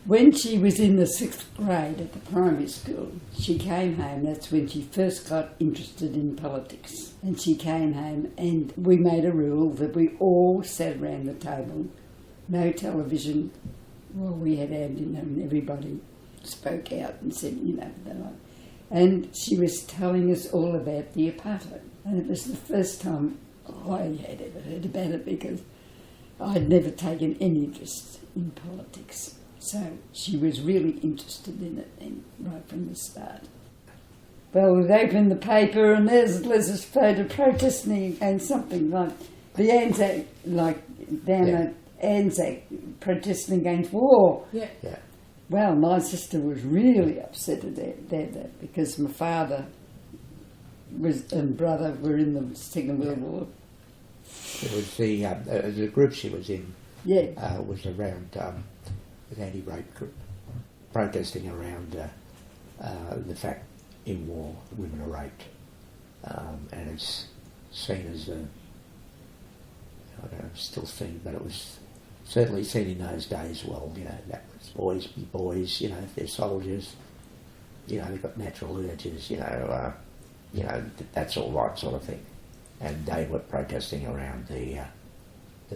When she was in the 6th grade at the primary school, she came home. That's when she first got interested in politics. And she came home and we made a rule that we all sat around the table, no television. Well, we had our dinner and everybody spoke out and said, and she was telling us all about the apartheid. And it was the first time I had ever heard about it because I'd never taken any interest in politics. So she was really interested in it then, right from the start. Well, we'd open the paper and there's Liz's photo protesting against something like the Anzac, at Anzac, protesting against war. Yeah. Well, my sister was really upset at that because my father and brother were in the Second World War. It was the group she was in. Yeah. Was around an anti-rape group, protesting around the fact in war women are raped, and it's seen as I don't know, still seen, but it was certainly seen in those days. Well, that was boys be boys. If they're soldiers, they've got natural urges. That's all right, sort of thing. And they were protesting around the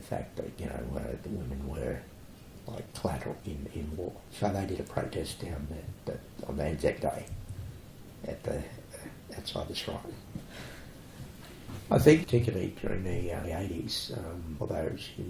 fact that the women were like collateral in war. So they did a protest down on the Anzac Day outside the shrine. I think particularly during the 80s, although she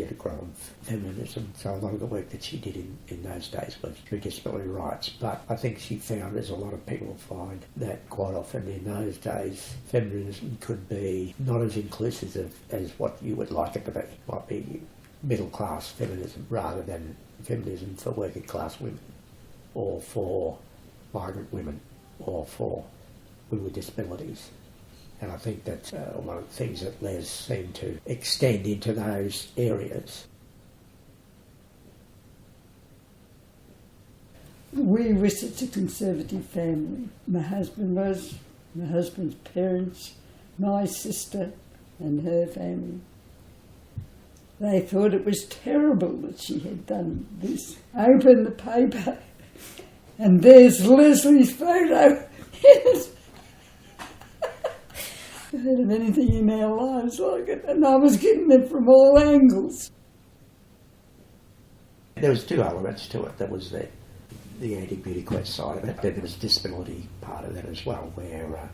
had a grown feminism, so a lot of the work that she did in those days was through disability rights. But I think she found, as a lot of people find, that quite often in those days feminism could be not as inclusive as what you would like it to be. It might be middle class feminism rather than feminism for working class women or for migrant women or for women with disabilities. And I think that's one of the things that Les seemed to extend into those areas. We were such a conservative family. My husband's parents, my sister and her family. They thought it was terrible that she had done this. Open the paper and there's Lesley's photo. I heard of anything in our lives like it, and I was getting it from all angles. There was two elements to it. There was the anti-beauty quest side of it. Then there was the disability part of that as well, where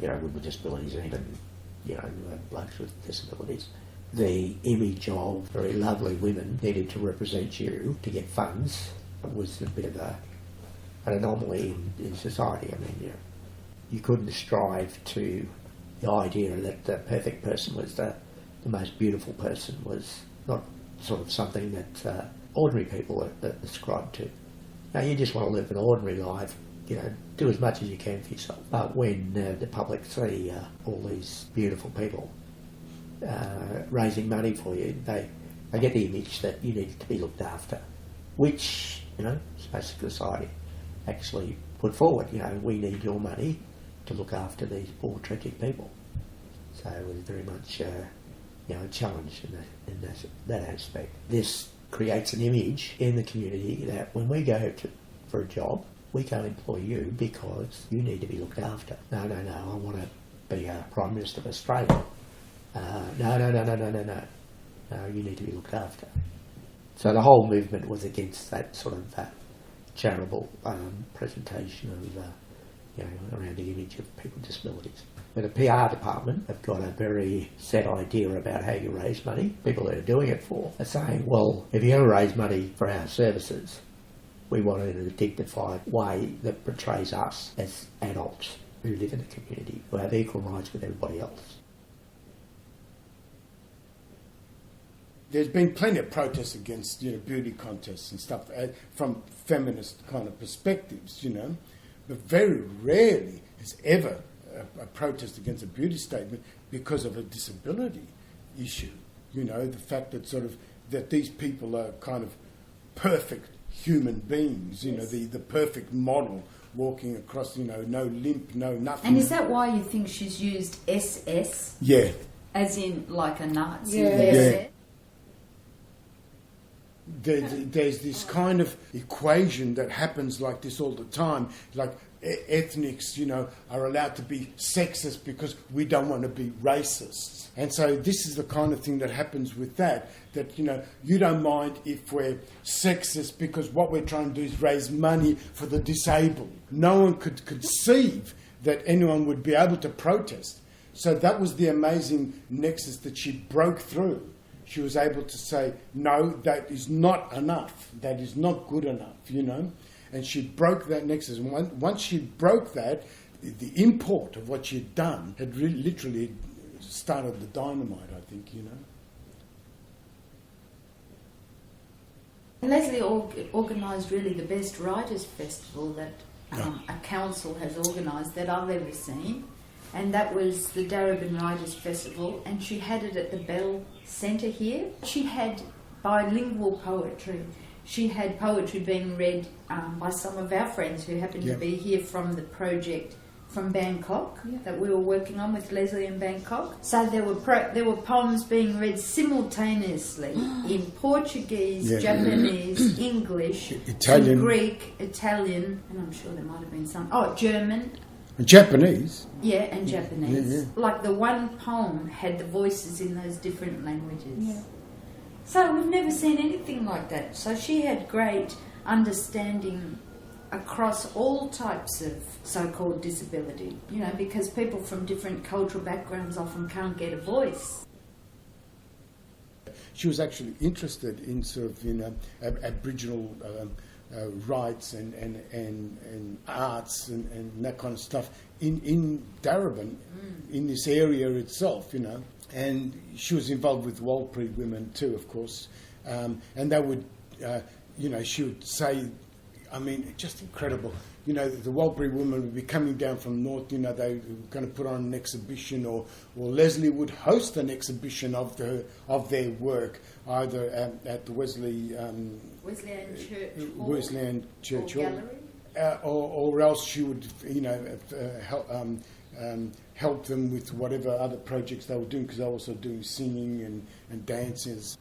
women with disabilities and even blokes with disabilities. The image of very lovely women needed to represent you to get funds was a bit of an anomaly in society. I mean, you couldn't strive to the idea that the perfect person was the most beautiful person was not sort of something that ordinary people ascribe to. Now, you just want to live an ordinary life, do as much as you can for yourself. But when the public see all these beautiful people raising money for you, they get the image that you need to be looked after, which, Spastic Society actually put forward. We need your money to look after these poor, tragic people. So it was very much, a challenge in that aspect. This creates an image in the community that when we go for a job, we can't employ you because you need to be looked after. No, I want to be a Prime Minister of Australia. No, you need to be looked after. So the whole movement was against that sort of charitable presentation of around the image of people with disabilities. But the PR department have got a very set idea about how you raise money. People that are doing it for are saying, well, if you're going to raise money for our services, we want it in a dignified way that portrays us as adults who live in the community, who have equal rights with everybody else. There's been plenty of protests against, beauty contests and stuff from feminist kind of perspectives, but very rarely is ever a protest against a beauty statement because of a disability issue. The fact that that these people are kind of perfect human beings, yes. the perfect model walking across, no limp, no nothing. And is that why you think she's used SS? Yeah. As in like a Nazi? Yeah. there's this kind of equation that happens like this all the time, like ethnics, are allowed to be sexist because we don't want to be racists. And so this is the kind of thing that happens with that you don't mind if we're sexist because what we're trying to do is raise money for the disabled. No one could conceive that anyone would be able to protest. So that was the amazing nexus that she broke through. She was able to say, no, that is not enough. That is not good enough, And she broke that nexus. And once she broke that, the import of what she'd done had literally started the dynamite, I think, Lesley organised really the best writers' festival that a council has organised that I've ever seen. And that was the Darebin Writers' Festival, and she had it at the Bell Centre here. She had bilingual poetry. She had poetry being read by some of our friends who happened to be here from the project from Bangkok that we were working on with Lesley in Bangkok. So there were poems being read simultaneously in Portuguese, Japanese, English, Italian, Greek, Italian, and I'm sure there might have been some. German. And Japanese. Yeah, and Japanese. Like the one poem had the voices in those different languages. Yeah. So we've never seen anything like that. So she had great understanding across all types of so-called disability, because people from different cultural backgrounds often can't get a voice. She was actually interested in sort of, Aboriginal rights and arts and that kind of stuff in Darebin, in this area itself, And she was involved with Warlpiri women too, of course. And they would, she would say, just incredible. The Warlpiri women would be coming down from north, they were going to put on an exhibition, or Lesley would host an exhibition of their work, either at the Wesleyan Church Hall, or else she would, help them with whatever other projects they were doing, because they were also doing singing and dances.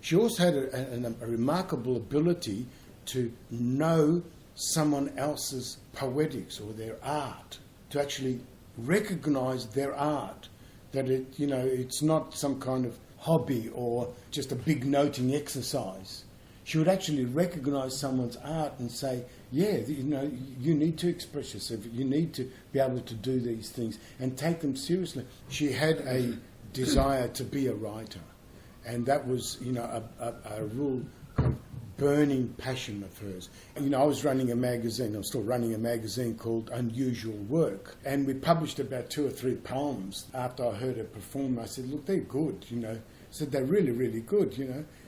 She also had a remarkable ability to know someone else's poetics or their art, to actually recognise their art, that it's not some kind of hobby or just a big noting exercise. She would actually recognise someone's art and say, you need to express yourself, you need to be able to do these things and take them seriously. She had a desire to be a writer, and that was, a real kind of burning passion of hers. I was running a magazine, I'm still running a magazine called Unusual Work, and we published about 2 or 3 poems after I heard her perform. I said, look, they're good, I said, they're really, really good,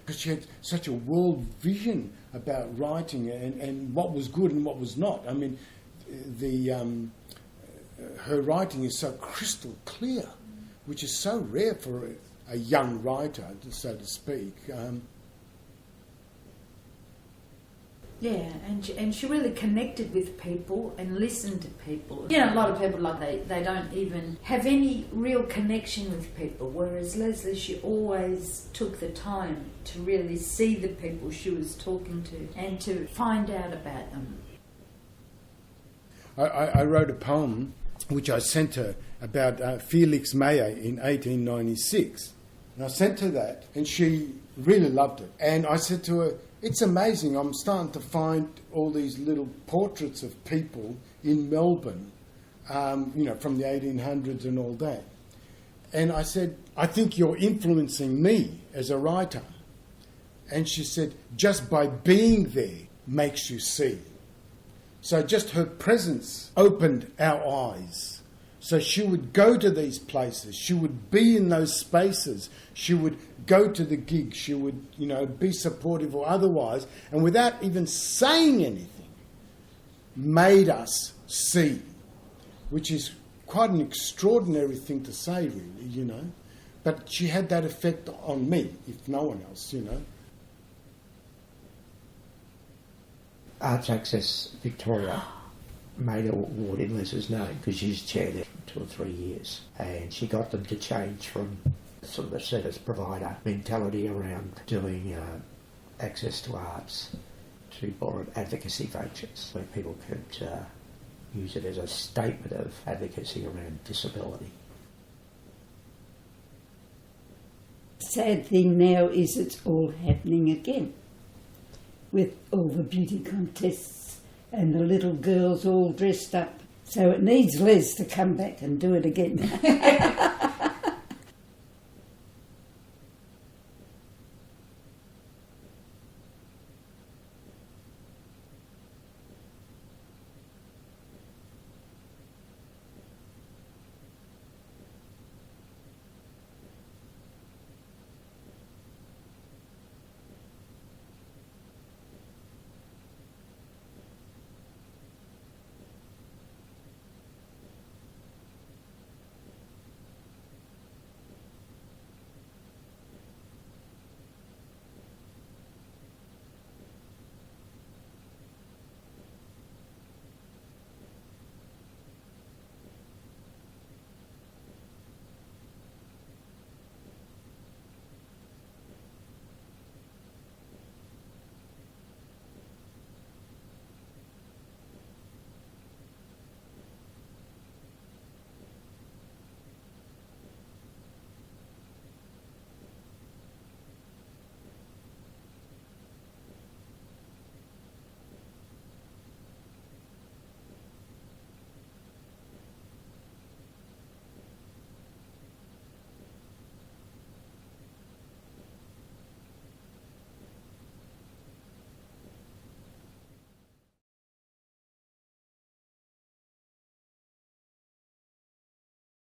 because she had such a world vision about writing and what was good and what was not. Her writing is so crystal clear, which is so rare for a young writer, so to speak. And she really connected with people and listened to people. A lot of people, they don't even have any real connection with people, whereas Lesley, she always took the time to really see the people she was talking to and to find out about them. I wrote a poem which I sent her about Felix Meyer in 1896. And I sent her that, and she really loved it. And I said to her, it's amazing, I'm starting to find all these little portraits of people in Melbourne, from the 1800s and all that. And I said, I think you're influencing me as a writer. And she said, just by being there makes you see. So just her presence opened our eyes. So she would go to these places, she would be in those spaces, she would go to the gigs, she would, be supportive or otherwise, and without even saying anything, made us see, which is quite an extraordinary thing to say, really, But she had that effect on me, if no one else, Arts Access Victoria made an award in Lesley's name because she's chaired it for 2 or 3 years, and she got them to change from sort of a service provider mentality around doing access to arts to more advocacy ventures where people could use it as a statement of advocacy around disability. Sad thing now is it's all happening again with all the beauty contests and the little girls all dressed up. So it needs Les to come back and do it again.